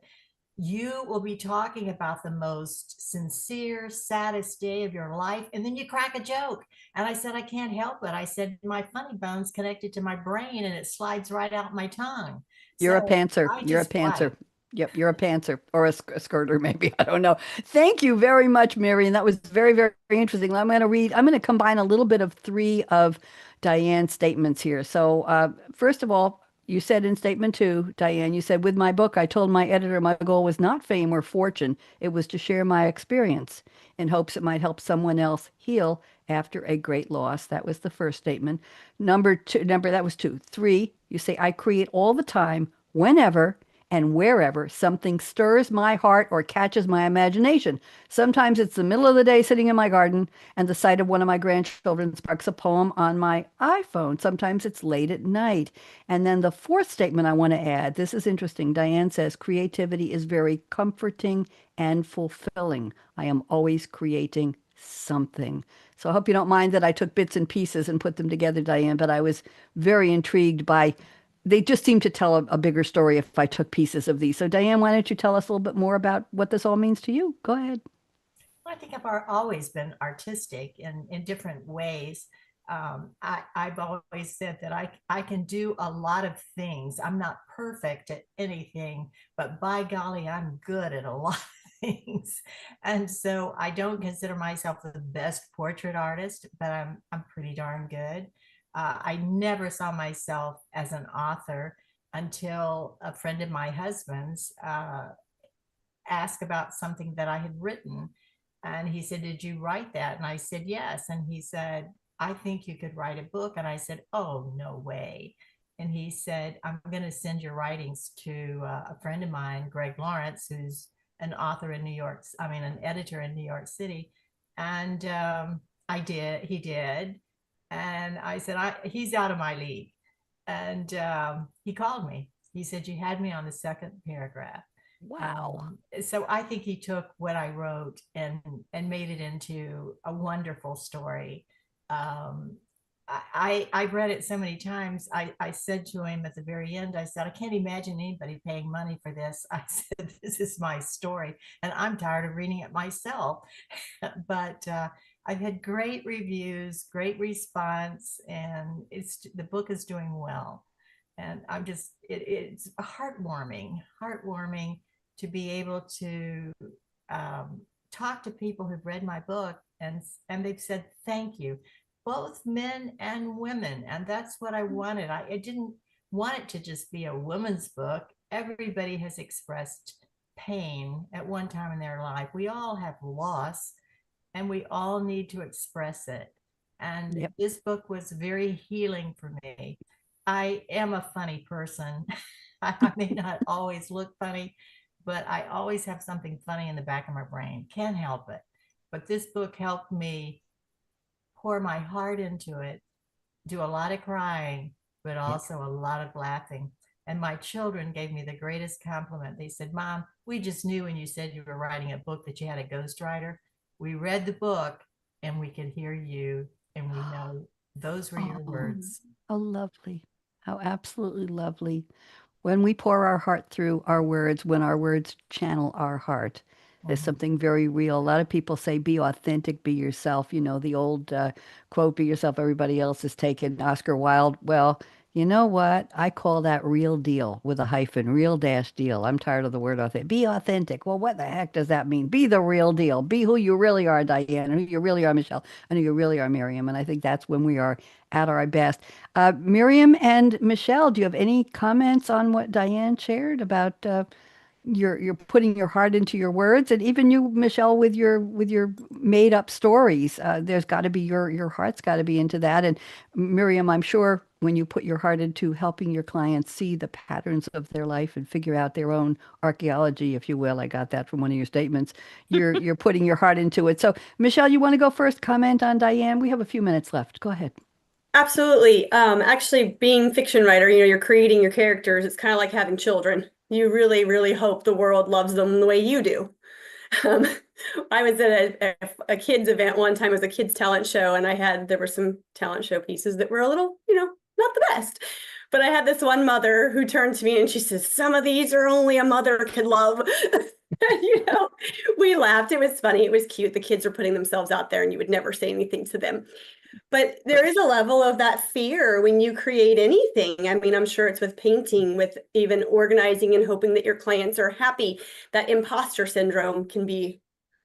E: you will be talking about the most sincere, saddest day of your life. And then you crack a joke. And I said, I can't help it. I said, my funny bone's connected to my brain and it slides right out my tongue.
A: You're a
E: So
A: pantser.
E: I
A: You're a
E: just
A: pantser.
E: write.
A: Yep, you're a pantser or a skirter, maybe. I don't know. Thank you very much, Miriam. That was very, very interesting. I'm going to combine a little bit of 3 of Diane's statements here. So, first of all, you said in statement 2, Diane, you said, with my book, I told my editor my goal was not fame or fortune. It was to share my experience in hopes it might help someone else heal after a great loss. That was the first statement. That was 2. 3, you say, I create all the time, whenever and wherever something stirs my heart or catches my imagination. Sometimes it's the middle of the day sitting in my garden and the sight of one of my grandchildren sparks a poem on my iPhone. Sometimes it's late at night. And then the 4th statement I want to add, this is interesting. Diane says, creativity is very comforting and fulfilling. I am always creating something. So I hope you don't mind that I took bits and pieces and put them together, Diane, but I was very intrigued by they just seem to tell a bigger story if I took pieces of these. So Diane, why don't you tell us a little bit more about what this all means to you? Go ahead.
E: I think I've always been artistic in different ways. I've always said that I can do a lot of things. I'm not perfect at anything, but by golly, I'm good at a lot of things. And so I don't consider myself the best portrait artist, but I'm pretty darn good. I never saw myself as an author until a friend of my husband's asked about something that I had written. And he said, did you write that? And I said, yes. And he said, I think you could write a book. And I said, oh, no way. And he said, I'm going to send your writings to a friend of mine, Greg Lawrence, who's an author in an editor in New York City. And he did. And I said, he's out of my league. And he called me. He said, you had me on the 2nd paragraph.
A: Wow.
E: So I think he took what I wrote and made it into a wonderful story. I've read it so many times. I said to him at the very end, I said, I can't imagine anybody paying money for this. I said, this is my story, and I'm tired of reading it myself. But I've had great reviews, great response, and the book is doing well. And I'm just, it's heartwarming to be able to talk to people who've read my book, and they've said thank you, both men and women. And that's what I wanted. I didn't want it to just be a woman's book. Everybody has expressed pain at one time in their life. We all have loss, and we all need to express it. And
A: Yep.
E: this book was very healing for me. I am a funny person. I may not always look funny, but I always have something funny in the back of my brain. Can't help it. But this book helped me pour my heart into it, do a lot of crying, but also a lot of laughing. And my children gave me the greatest compliment. They said, Mom, we just knew when you said you were writing a book that you had a ghostwriter. We read the book and we could hear you, and we know those were your words.
A: How lovely. How absolutely lovely. When we pour our heart through our words, when our words channel our heart, there's something very real. A lot of people say, be authentic, be yourself. You know, the old quote, be yourself, everybody else is taken. Oscar Wilde. Well, you know what? I call that real deal with a hyphen, real dash deal. I'm tired of the word authentic. Be authentic. Well, what the heck does that mean? Be the real deal. Be who you really are, Diane, and who you really are, Michelle, and who you really are, Miriam. And I think that's when we are at our best. Miriam and Michelle, do you have any comments on what Diane shared about you're putting your heart into your words, and even you, Michelle, with your made up stories? There's got to be your heart's got to be into that. And Miriam, I'm sure when you put your heart into helping your clients see the patterns of their life and figure out their own archaeology, if you will, I got that from one of your statements. You're putting your heart into it. So, Michelle, you want to go first? Comment on Diane. We have a few minutes left. Go ahead.
C: Absolutely. Actually, being fiction writer, you're creating your characters. It's kind of like having children. You really, really hope the world loves them the way you do. Um, I was at a kids event one time. It was a kids talent show, and there were some talent show pieces that were a little, not the best. But I had this one mother who turned to me and she says, some of these are only a mother could love. We laughed. It was funny. It was cute. The kids were putting themselves out there and you would never say anything to them. But there is a level of that fear when you create anything. I mean, I'm sure it's with painting, with even organizing and hoping that your clients are happy. That imposter syndrome can be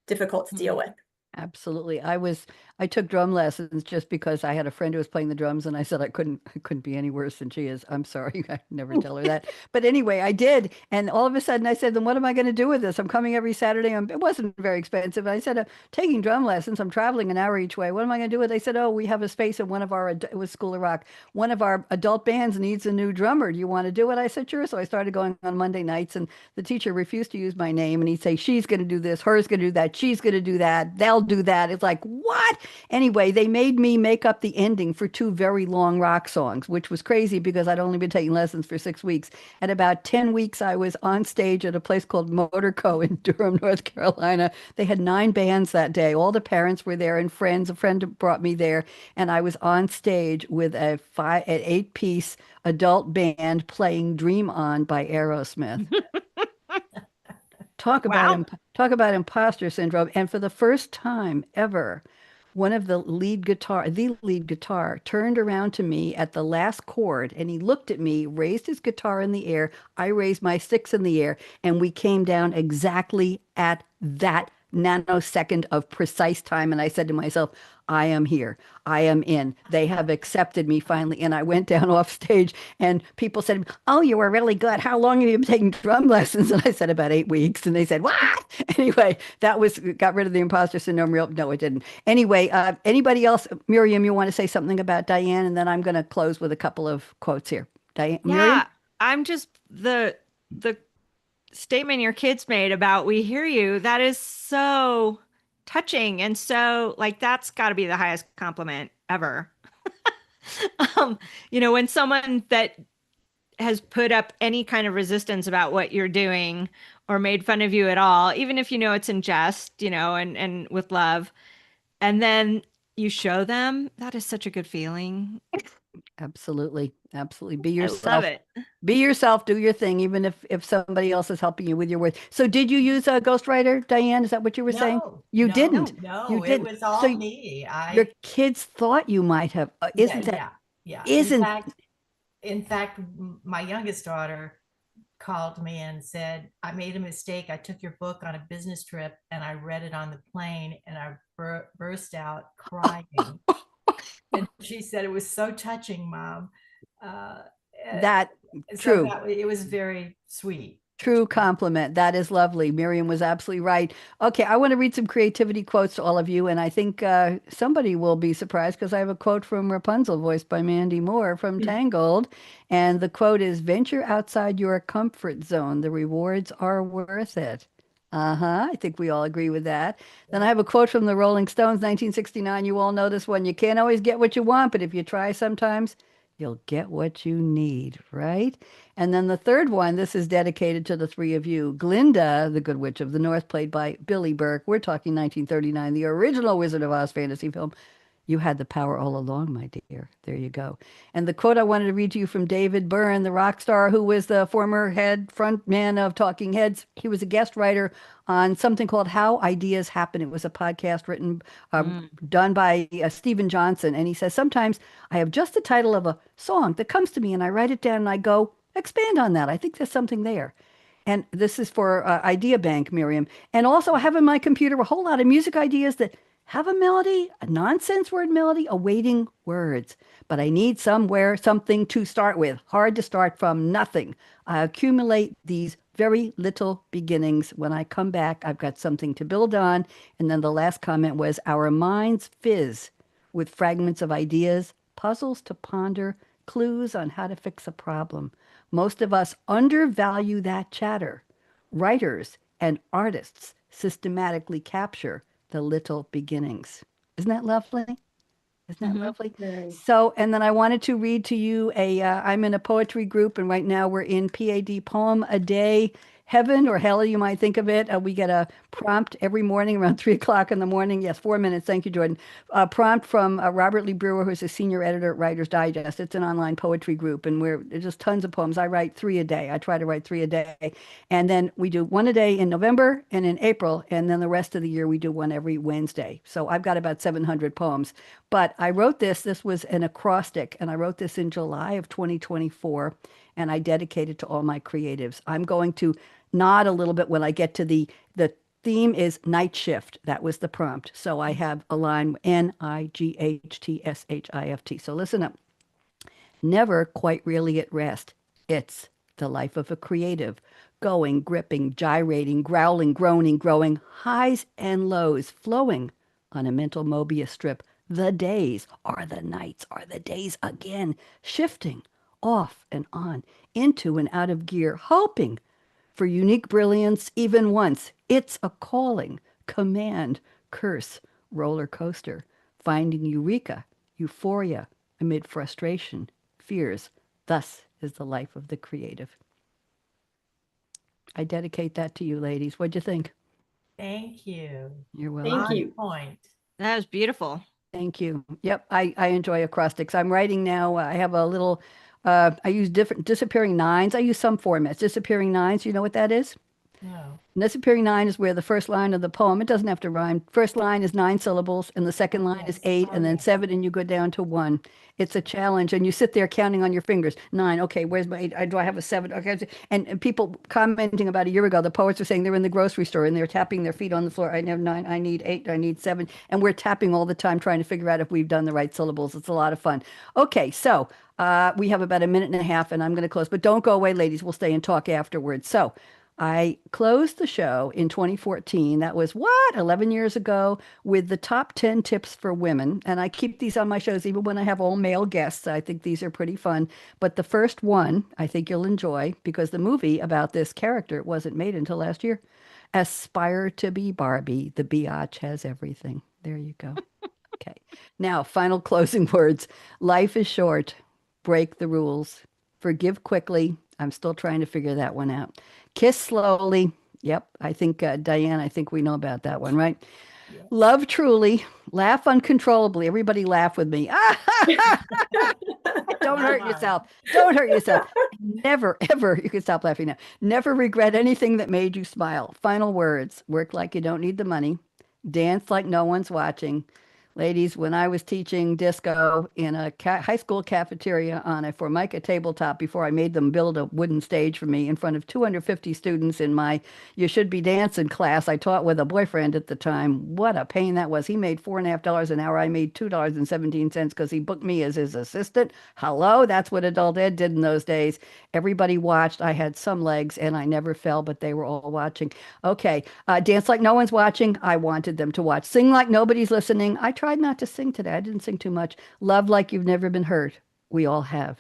C: difficult to deal with.
A: Absolutely. I took drum lessons just because I had a friend who was playing the drums, and I said I couldn't be any worse than she is. I'm sorry. I never tell her that. But anyway, I did. And all of a sudden I said, then what am I going to do with this? I'm coming every Saturday. It wasn't very expensive. I said, I'm taking drum lessons. I'm traveling an hour each way. What am I going to do with it? They said, oh, we have a space in it was School of Rock. One of our adult bands needs a new drummer. Do you want to do it? I said, sure. So I started going on Monday nights, and the teacher refused to use my name. And he'd say, she's going to do this, her's going to do that, she's going to do that, they'll do that. It's like, what? Anyway, they made me make up the ending for two very long rock songs, which was crazy because I'd only been taking lessons for 6 weeks. At about 10 weeks, I was on stage at a place called Motorco in Durham, North Carolina. They had 9 bands that day. All the parents were there and friends. A friend brought me there, and I was on stage with an 8-piece adult band playing Dream On by Aerosmith. Talk about imposter syndrome. And for the first time ever, the lead guitar turned around to me at the last chord, and he looked at me, raised his guitar in the air. I raised my sticks in the air, and we came down exactly at that nanosecond of precise time. And I said to myself, I am here. I am in. They have accepted me finally. And I went down off stage, and people said, oh, you were really good. How long have you been taking drum lessons? And I said, about 8 weeks. And they said, what? Anyway, got rid of the imposter syndrome. No, it didn't. Anyway, anybody else? Miriam, you want to say something about Diane? And then I'm going to close with a couple of quotes here. Diane,
D: Yeah,
A: Miriam?
D: I'm just the statement your kids made about we hear you. That is so touching, and so like that's got to be the highest compliment ever. When someone that has put up any kind of resistance about what you're doing or made fun of you at all, even if it's in jest, and with love, and then you show them, that is such a good feeling.
A: Absolutely. Absolutely. Be
D: I love
A: yourself.
D: it.
A: Be yourself, do your thing, even if somebody else is helping you with your words. So did you use a ghostwriter, Diane? Is that what you were saying?
E: No,
A: You
E: no,
A: didn't.
D: No.
A: You
E: no, it
A: didn't.
E: was
A: So
E: all me.
A: your kids thought you might have.
E: Yeah, yeah, yeah.
A: Isn't
E: In fact, my youngest daughter called me and said, I made a mistake. I took your book on a business trip and I read it on the plane and I burst out crying. And she said, it was so touching, Mom. Uh,
A: that
E: so
A: true?
E: that it was very sweet.
A: True compliment. That is lovely. Miriam was absolutely right. Okay, I want to read some creativity quotes to all of you, and I think somebody will be surprised because I have a quote from Rapunzel, voiced by Mandy Moore from Tangled, and the quote is, "Venture outside your comfort zone. The rewards are worth it." Uh-huh. I think we all agree with that. Then I have a quote from the Rolling Stones, 1969. You all know this one. You can't always get what you want, but if you try sometimes, you'll get what you need, right? And then the third one, this is dedicated to the three of you. Glinda, the Good Witch of the North, played by Billy Burke. We're talking 1939, the original Wizard of Oz fantasy film. You had the power all along, my dear. There you go. And the quote I wanted to read to you from David Byrne, the rock star who was the former head front man of Talking Heads. He was a guest writer on something called How Ideas Happen. It was a podcast written, done by Stephen Johnson. And he says, sometimes I have just the title of a song that comes to me and I write it down and I go, expand on that. I think there's something there. And this is for Idea Bank, Miriam. And also, I have in my computer a whole lot of music ideas that have a melody, a nonsense word melody, awaiting words. But I need somewhere something to start with. Hard to start from nothing. I accumulate these very little beginnings. When I come back, I've got something to build on. And then the last comment was, our minds fizz with fragments of ideas, puzzles to ponder, clues on how to fix a problem. Most of us undervalue that chatter. Writers and artists systematically capture the little beginnings. Isn't that lovely? Isn't that lovely? So, and then I wanted to read to you I'm in a poetry group, and right now we're in PAD Poem a Day Heaven or Hell, you might think of it. We get a prompt every morning around 3 o'clock in the morning. Yes, 4 minutes. Thank you, Jordan. Prompt from Robert Lee Brewer, who's a senior editor at Writer's Digest. It's an online poetry group, and there's just tons of poems. I write 3 a day. I try to write 3 a day. And then we do 1 a day in November and in April, and then the rest of the year we do 1 every Wednesday. So I've got about 700 poems. But I wrote this was an acrostic, and I wrote this in July of 2024, and I dedicated to all my creatives. I'm going to nod a little bit when I get to the theme is night shift. That was the prompt. So I have a line, NIGHTSHIFT. So listen up. Never quite really at rest. It's the life of a creative. Going, gripping, gyrating, growling, groaning, growing, highs and lows, flowing on a mental Mobius strip. The days are the nights are the days again, shifting off and on, into and out of gear, hoping for unique brilliance even once. It's a calling, command, curse, roller coaster, finding eureka, euphoria amid frustration, fears. Thus is the life of the creative. I dedicate that to you, ladies. What'd you think?
E: Thank you.
A: You're welcome.
C: Thank you.
E: Point.
D: That was beautiful.
A: Thank you. Yep, I enjoy acrostics. I'm writing now. I have a little, I use different disappearing nines. I use some formats. Disappearing nines, you know what that is?
E: No.
A: Disappearing nine is where the first line of the poem, it doesn't have to rhyme. First line is 9 syllables, and the second line is 8, and then 7, and you go down to 1. It's a challenge, and you sit there counting on your fingers. 9, okay, where's my 8? Do I have a 7? Okay, and people commenting about a year ago, the poets are saying they're in the grocery store and they're tapping their feet on the floor. I have 9, I need 8, I need 7, and we're tapping all the time trying to figure out if we've done the right syllables. It's a lot of fun. Okay, so we have about a minute and a half, and I'm going to close, but don't go away, ladies. We'll stay and talk afterwards. So I closed the show in 2014. That was 11 years ago, with the top 10 tips for women. And I keep these on my shows even when I have all male guests. I think these are pretty fun. But the first one I think you'll enjoy, because the movie about this character wasn't made until last year. Aspire to be Barbie. The biatch has everything. There you go. Okay. Now, final closing words. Life is short. Break the rules. Forgive quickly. I'm still trying to figure that one out. Kiss slowly. Yep. I think, Diane, I think we know about that one, right? Love truly, laugh uncontrollably. Everybody laugh with me. Don't hurt yourself. Don't hurt yourself. Never, ever, you can stop laughing now. Never regret anything that made you smile. Final words. Work like you don't need the money. Dance like no one's watching. Ladies, when I was teaching disco in a high school cafeteria on a Formica tabletop before I made them build a wooden stage for me in front of 250 students in my You Should Be Dancing class, I taught with a boyfriend at the time. What a pain that was. He made $4.50 an hour. I made $2.17 because he booked me as his assistant. Hello, that's what adult ed did in those days. Everybody watched. I had some legs and I never fell, but they were all watching. Okay, dance like no one's watching. I wanted them to watch. Sing like nobody's listening. I tried not to sing today. I didn't sing too much. Love like you've never been hurt. We all have.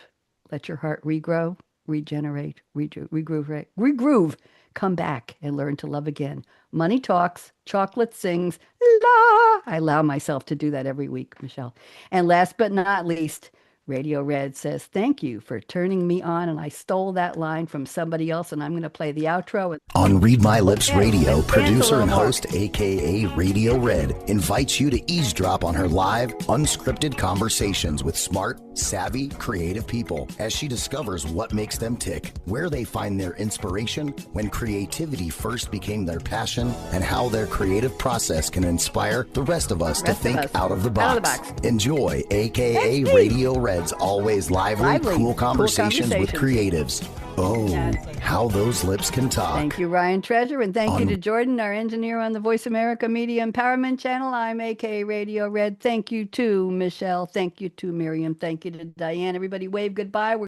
A: Let your heart regrow, regenerate, regroove. Come back and learn to love again. Money talks, chocolate sings. La! I allow myself to do that every week, Michelle. And last but not least, Radio Red says, thank you for turning me on. And I stole that line from somebody else, and I'm going to play the outro.
B: On Read My Lips Radio,
A: let's dance a
B: producer
A: little
B: and
A: more.
B: host, aka Radio Red, invites you to eavesdrop on her live, unscripted conversations with smart, savvy, creative people as she discovers what makes them tick, where they find their inspiration, when creativity first became their passion, and how their creative process can inspire the rest of us to think out of the box. Enjoy, aka Radio Red's always lively, cool conversations with creatives. Oh, how those lips can talk.
A: Thank you, Ryan Treasure, and thank you to Jordan, our engineer on the Voice America Media Empowerment Channel. I'm aka Radio Red. Thank you to Michelle. Thank you to Miriam. Thank you to Diane. Everybody wave goodbye.